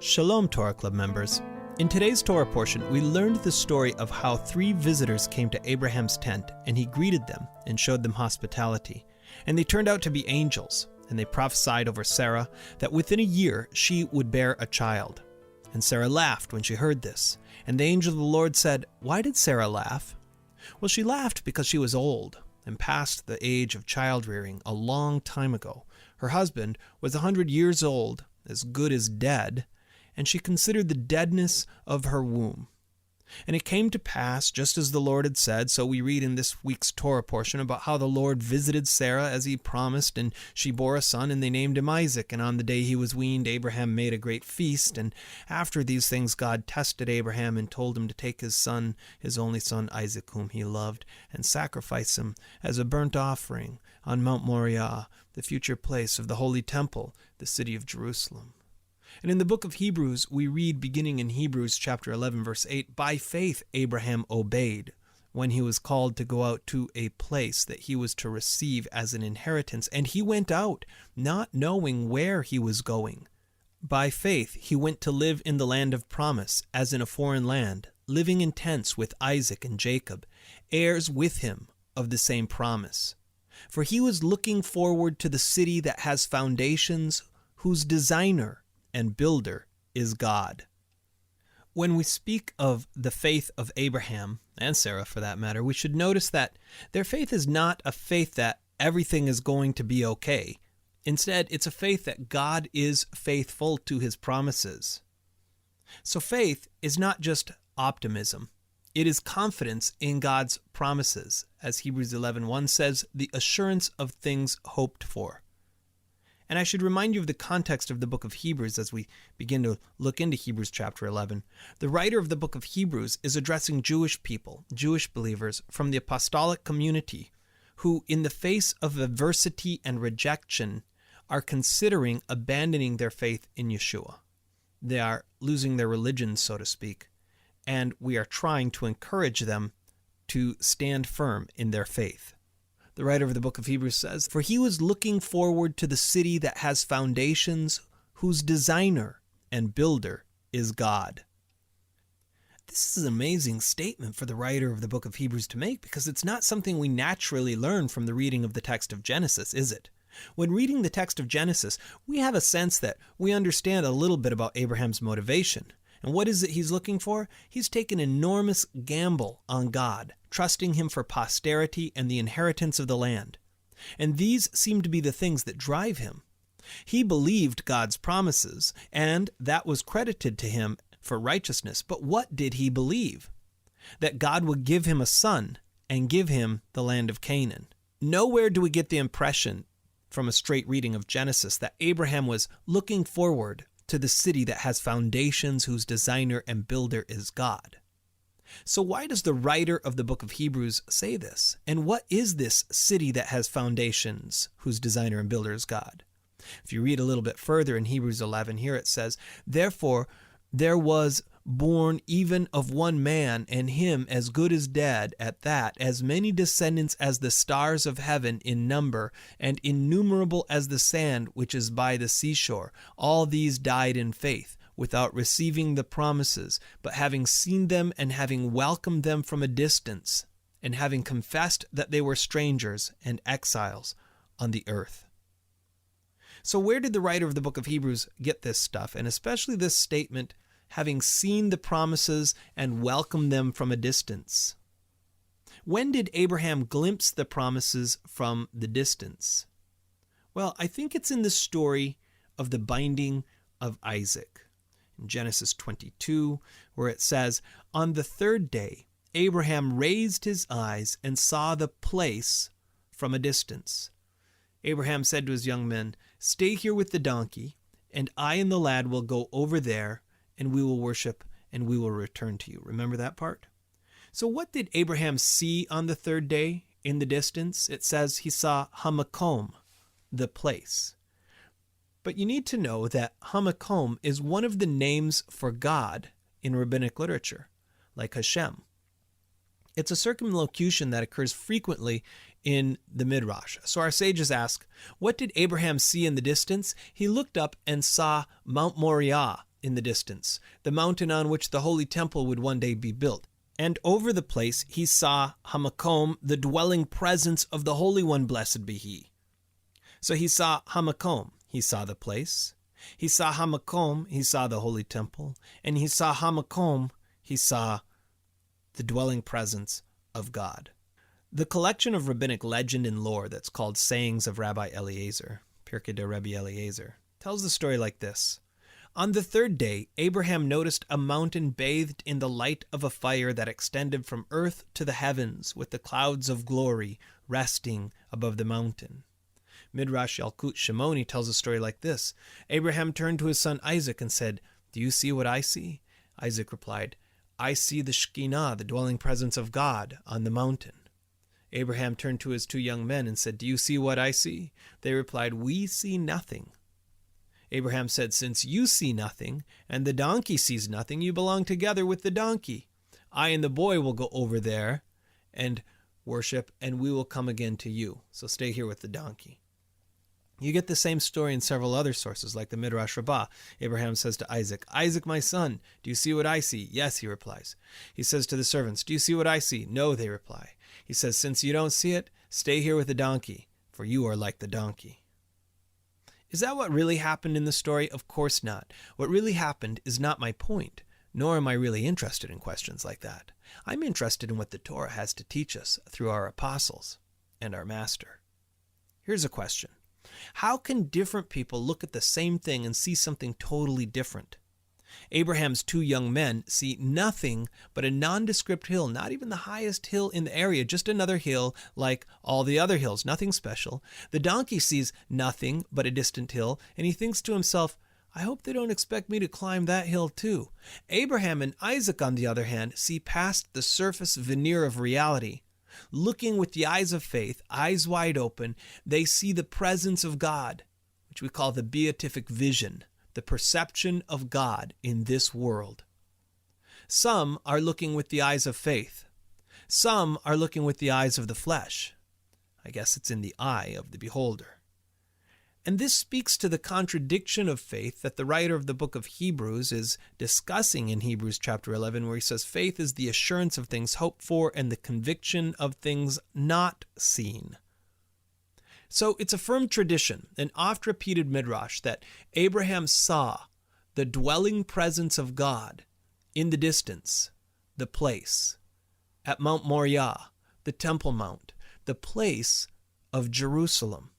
Shalom, Torah Club members. In today's Torah portion, we learned the story of how 3 visitors came to Abraham's tent, and he greeted them and showed them hospitality. And they turned out to be angels, and they prophesied over Sarah that within a year she would bear a child. And Sarah laughed when she heard this. And the angel of the Lord said, "Why did Sarah laugh?" Well, she laughed because she was old and past the age of child-rearing a long time ago. Her husband was 100 years old, as good as dead, and she considered the deadness of her womb. And it came to pass, just as the Lord had said, so we read in this week's Torah portion about how the Lord visited Sarah as he promised, and she bore a son, and they named him Isaac. And on the day he was weaned, Abraham made a great feast. And after these things, God tested Abraham and told him to take his son, his only son Isaac, whom he loved, and sacrifice him as a burnt offering on Mount Moriah, the future place of the holy temple, the city of Jerusalem. And in the book of Hebrews, we read, beginning in Hebrews chapter 11, verse 8, "By faith Abraham obeyed when he was called to go out to a place that he was to receive as an inheritance. And he went out, not knowing where he was going. By faith he went to live in the land of promise, as in a foreign land, living in tents with Isaac and Jacob, heirs with him of the same promise. For he was looking forward to the city that has foundations, whose designer and builder is God." When we speak of the faith of Abraham, and Sarah for that matter, we should notice that their faith is not a faith that everything is going to be okay. Instead, it's a faith that God is faithful to his promises. So faith is not just optimism. It is confidence in God's promises. As Hebrews 11:1 says, the assurance of things hoped for. And I should remind you of the context of the book of Hebrews as we begin to look into Hebrews chapter 11. The writer of the book of Hebrews is addressing Jewish people, Jewish believers from the apostolic community, who in the face of adversity and rejection are considering abandoning their faith in Yeshua. They are losing their religion, so to speak, and we are trying to encourage them to stand firm in their faith. The writer of the book of Hebrews says, "For he was looking forward to the city that has foundations, whose designer and builder is God." This is an amazing statement for the writer of the book of Hebrews to make, because it's not something we naturally learn from the reading of the text of Genesis, is it? When reading the text of Genesis, we have a sense that we understand a little bit about Abraham's motivation. And what is it he's looking for? He's taken an enormous gamble on God, trusting him for posterity and the inheritance of the land. And these seem to be the things that drive him. He believed God's promises, and that was credited to him for righteousness. But what did he believe? That God would give him a son and give him the land of Canaan. Nowhere do we get the impression from a straight reading of Genesis that Abraham was looking forward to the city that has foundations, whose designer and builder is God. So why does the writer of the book of Hebrews say this? And what is this city that has foundations, whose designer and builder is God? If you read a little bit further in Hebrews 11, here it says, "Therefore there was born even of one man, and him as good as dead at that, as many descendants as the stars of heaven in number, and innumerable as the sand which is by the seashore. All these died in faith, without receiving the promises, but having seen them and having welcomed them from a distance, and having confessed that they were strangers and exiles on the earth." So where did the writer of the book of Hebrews get this stuff, and especially this statement, having seen the promises and welcomed them from a distance? When did Abraham glimpse the promises from the distance? Well, I think it's in the story of the binding of Isaac. In Genesis 22, where it says, "On the 3rd day, Abraham raised his eyes and saw the place from a distance. Abraham said to his young men, 'Stay here with the donkey, and I and the lad will go over there, and we will worship, and we will return to you.'" Remember that part? So what did Abraham see on the 3rd day in the distance? It says he saw Hamakom, the place. But you need to know that Hamakom is one of the names for God in rabbinic literature, like Hashem. It's a circumlocution that occurs frequently in the Midrash. So our sages ask, what did Abraham see in the distance? He looked up and saw Mount Moriah, in the distance, the mountain on which the holy temple would one day be built. And over the place he saw Hamakom, the dwelling presence of the Holy One, blessed be he. So he saw Hamakom, he saw the place. He saw Hamakom, he saw the holy temple. And he saw Hamakom, he saw the dwelling presence of God. The collection of rabbinic legend and lore that's called Sayings of Rabbi Eliezer, Pirkei de Rabbi Eliezer, tells the story like this. On the third day, Abraham noticed a mountain bathed in the light of a fire that extended from earth to the heavens, with the clouds of glory resting above the mountain. Midrash Yalkut Shimoni tells a story like this. Abraham turned to his son Isaac and said, "Do you see what I see?" Isaac replied, "I see the Shekinah, the dwelling presence of God, on the mountain." Abraham turned to his two young men and said, "Do you see what I see?" They replied, "We see nothing." Abraham said, "Since you see nothing, and the donkey sees nothing, you belong together with the donkey. I and the boy will go over there and worship, and we will come again to you. So stay here with the donkey." You get the same story in several other sources, like the Midrash Rabbah. Abraham says to Isaac, "Isaac, my son, do you see what I see?" "Yes," he replies. He says to the servants, "Do you see what I see?" "No," they reply. He says, "Since you don't see it, stay here with the donkey, for you are like the donkey." Is that what really happened in the story? Of course not. What really happened is not my point, nor am I really interested in questions like that. I'm interested in what the Torah has to teach us through our apostles and our master. Here's a question. How can different people look at the same thing and see something totally different? Abraham's two young men see nothing but a nondescript hill, not even the highest hill in the area, just another hill like all the other hills, nothing special. The donkey sees nothing but a distant hill, and he thinks to himself, "I hope they don't expect me to climb that hill too." Abraham and Isaac, on the other hand, see past the surface veneer of reality. Looking with the eyes of faith, eyes wide open, they see the presence of God, which we call the beatific vision, the perception of God in this world. Some are looking with the eyes of faith. Some are looking with the eyes of the flesh. I guess it's in the eye of the beholder. And this speaks to the contradiction of faith that the writer of the book of Hebrews is discussing in Hebrews chapter 11, where he says, "Faith is the assurance of things hoped for and the conviction of things not seen." So it's a firm tradition, an oft-repeated midrash, that Abraham saw the dwelling presence of God in the distance, the place, at Mount Moriah, the Temple Mount, the place of Jerusalem.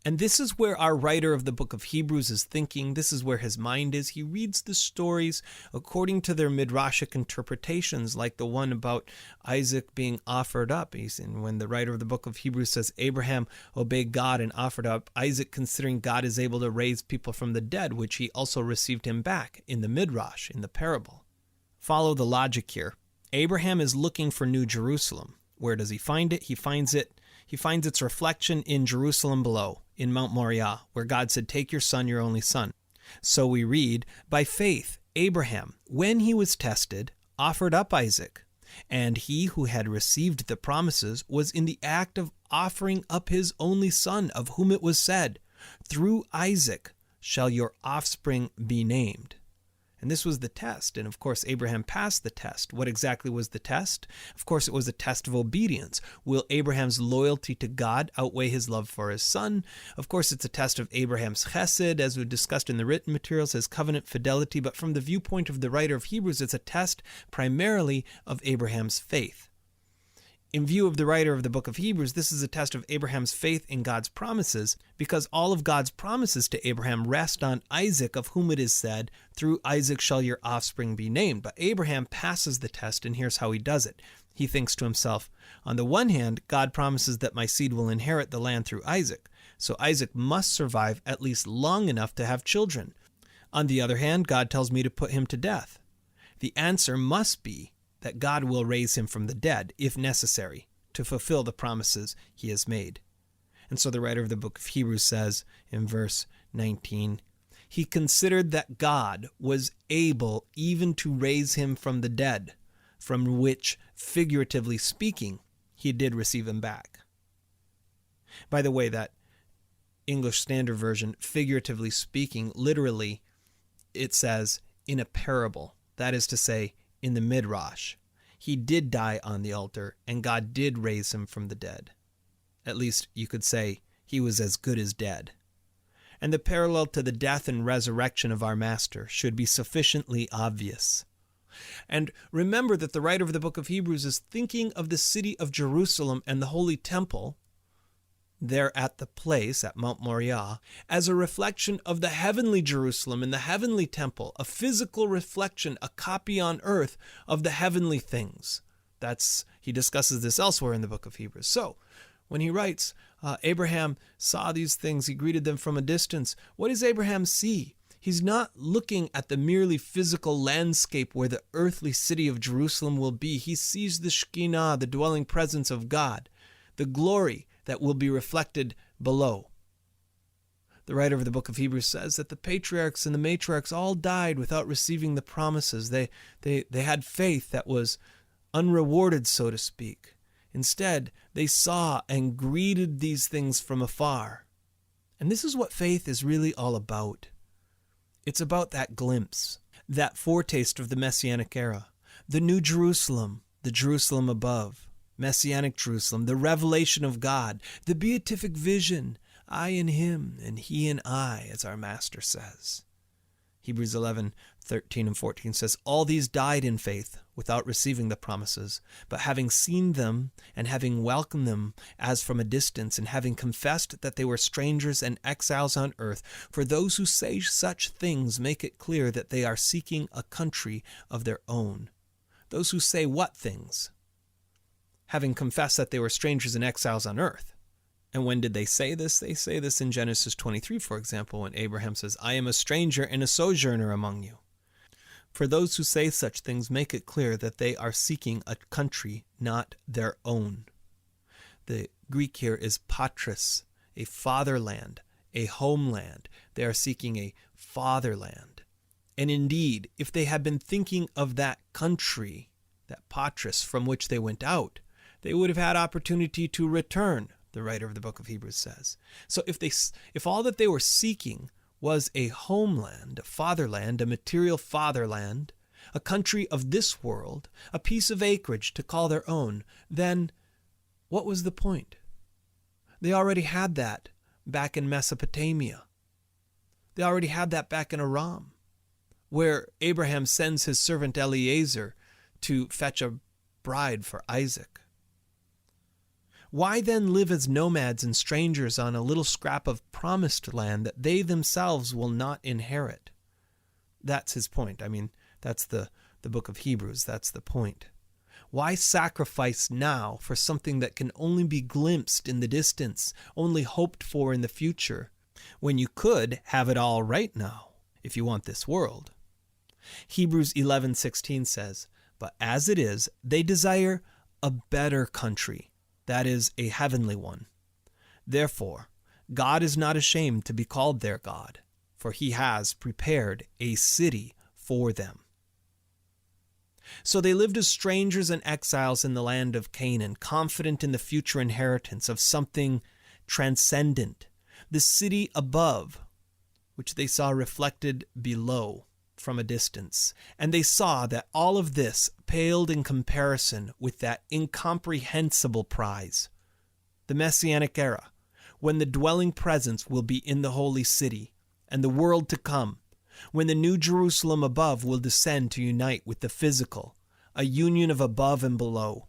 And this is where our writer of the book of Hebrews is thinking. This is where his mind is. He reads the stories according to their midrashic interpretations, like the one about Isaac being offered up. And when the writer of the book of Hebrews says Abraham obeyed God and offered up Isaac, considering God is able to raise people from the dead, which he also received him back in the midrash, in the parable. Follow the logic here. Abraham is looking for New Jerusalem. Where does he find it? He finds its reflection in Jerusalem below, in Mount Moriah, where God said, "Take your son, your only son." So we read, "By faith, Abraham, when he was tested, offered up Isaac. And he who had received the promises was in the act of offering up his only son, of whom it was said, 'Through Isaac shall your offspring be named.'" And this was the test. And of course, Abraham passed the test. What exactly was the test? Of course, it was a test of obedience. Will Abraham's loyalty to God outweigh his love for his son? Of course, it's a test of Abraham's chesed, as we discussed in the written materials, his covenant fidelity. But from the viewpoint of the writer of Hebrews, it's a test primarily of Abraham's faith. In view of the writer of the book of Hebrews, this is a test of Abraham's faith in God's promises, because all of God's promises to Abraham rest on Isaac, of whom it is said, "Through Isaac shall your offspring be named." But Abraham passes the test, and here's how he does it. He thinks to himself, on the one hand, God promises that my seed will inherit the land through Isaac, so Isaac must survive at least long enough to have children. On the other hand, God tells me to put him to death. The answer must be that God will raise him from the dead, if necessary, to fulfill the promises he has made. And so the writer of the book of Hebrews says in verse 19, "He considered that God was able even to raise him from the dead, from which, figuratively speaking, he did receive him back." By the way, that English Standard Version, figuratively speaking, literally, it says, in a parable, that is to say, in the Midrash. He did die on the altar, and God did raise him from the dead. At least you could say he was as good as dead. And the parallel to the death and resurrection of our Master should be sufficiently obvious. And remember that the writer of the book of Hebrews is thinking of the city of Jerusalem and the Holy Temple, there at the place, at Mount Moriah, as a reflection of the heavenly Jerusalem and the heavenly temple, a physical reflection, a copy on earth of the heavenly things. He discusses this elsewhere in the book of Hebrews. So, when he writes, Abraham saw these things, he greeted them from a distance. What does Abraham see? He's not looking at the merely physical landscape where the earthly city of Jerusalem will be. He sees the Shekinah, the dwelling presence of God, the glory that will be reflected below. The writer of the book of Hebrews says that the patriarchs and the matriarchs all died without receiving the promises. They had faith that was unrewarded, so to speak. Instead, they saw and greeted these things from afar. And this is what faith is really all about. It's about that glimpse, that foretaste of the Messianic era, the New Jerusalem, the Jerusalem above, Messianic Jerusalem, the revelation of God, the beatific vision, I in him and he in I, as our Master says. Hebrews 11:13 and 14 says, all these died in faith without receiving the promises, but having seen them and having welcomed them as from a distance, and having confessed that they were strangers and exiles on earth, for those who say such things make it clear that they are seeking a country of their own. Those who say what things? Having confessed that they were strangers and exiles on earth. And when did they say this? They say this in Genesis 23, for example, when Abraham says, I am a stranger and a sojourner among you. For those who say such things make it clear that they are seeking a country not their own. The Greek here is patris, a fatherland, a homeland. They are seeking a fatherland. And indeed, if they had been thinking of that country, that patris from which they went out, they would have had opportunity to return, the writer of the book of Hebrews says. So if all that they were seeking was a homeland, a fatherland, a material fatherland, a country of this world, a piece of acreage to call their own, then what was the point? They already had that back in Mesopotamia. They already had that back in Aram, where Abraham sends his servant Eliezer to fetch a bride for Isaac. Why then live as nomads and strangers on a little scrap of promised land that they themselves will not inherit? That's his point. I mean, that's the book of Hebrews. That's the point. Why sacrifice now for something that can only be glimpsed in the distance, only hoped for in the future, when you could have it all right now, if you want this world? Hebrews 11:16 says, but as it is, they desire a better country, that is, a heavenly one. Therefore, God is not ashamed to be called their God, for he has prepared a city for them. So they lived as strangers and exiles in the land of Canaan, confident in the future inheritance of something transcendent, the city above, which they saw reflected below from a distance. And they saw that all of this paled in comparison with that incomprehensible prize, the Messianic era, when the dwelling presence will be in the holy city, and the world to come, when the new Jerusalem above will descend to unite with the physical, a union of above and below.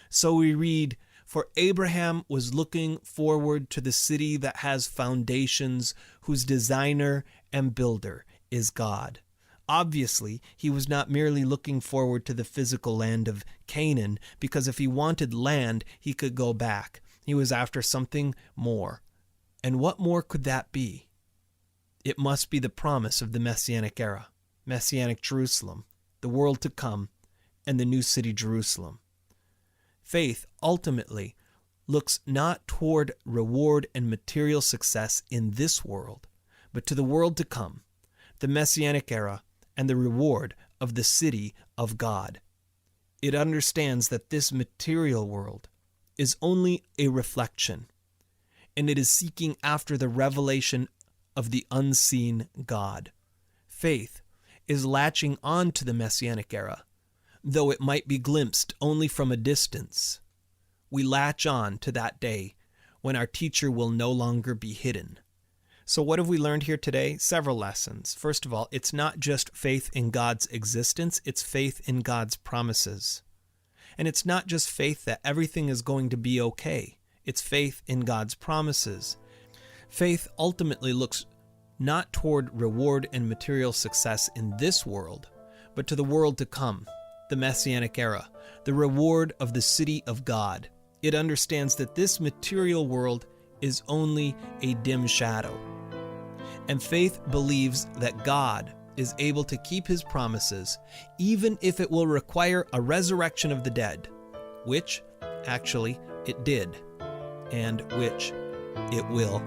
So we read, for Abraham was looking forward to the city that has foundations, whose designer and builder is God. Obviously, he was not merely looking forward to the physical land of Canaan, because if he wanted land, he could go back. He was after something more. And what more could that be? It must be the promise of the Messianic era, Messianic Jerusalem, the world to come, and the new city Jerusalem. Faith ultimately looks not toward reward and material success in this world, but to the world to come, the Messianic era, and the reward of the city of God. It understands that this material world is only a reflection, and it is seeking after the revelation of the unseen God. Faith is latching on to the Messianic era, though it might be glimpsed only from a distance. We latch on to that day when our teacher will no longer be hidden. So what have we learned here today? Several lessons. First of all, it's not just faith in God's existence, it's faith in God's promises. And it's not just faith that everything is going to be okay. It's faith in God's promises. Faith ultimately looks not toward reward and material success in this world, but to the world to come, the Messianic era, the reward of the city of God. It understands that this material world is only a dim shadow. And faith believes that God is able to keep his promises, even if it will require a resurrection of the dead, which actually it did, and which it will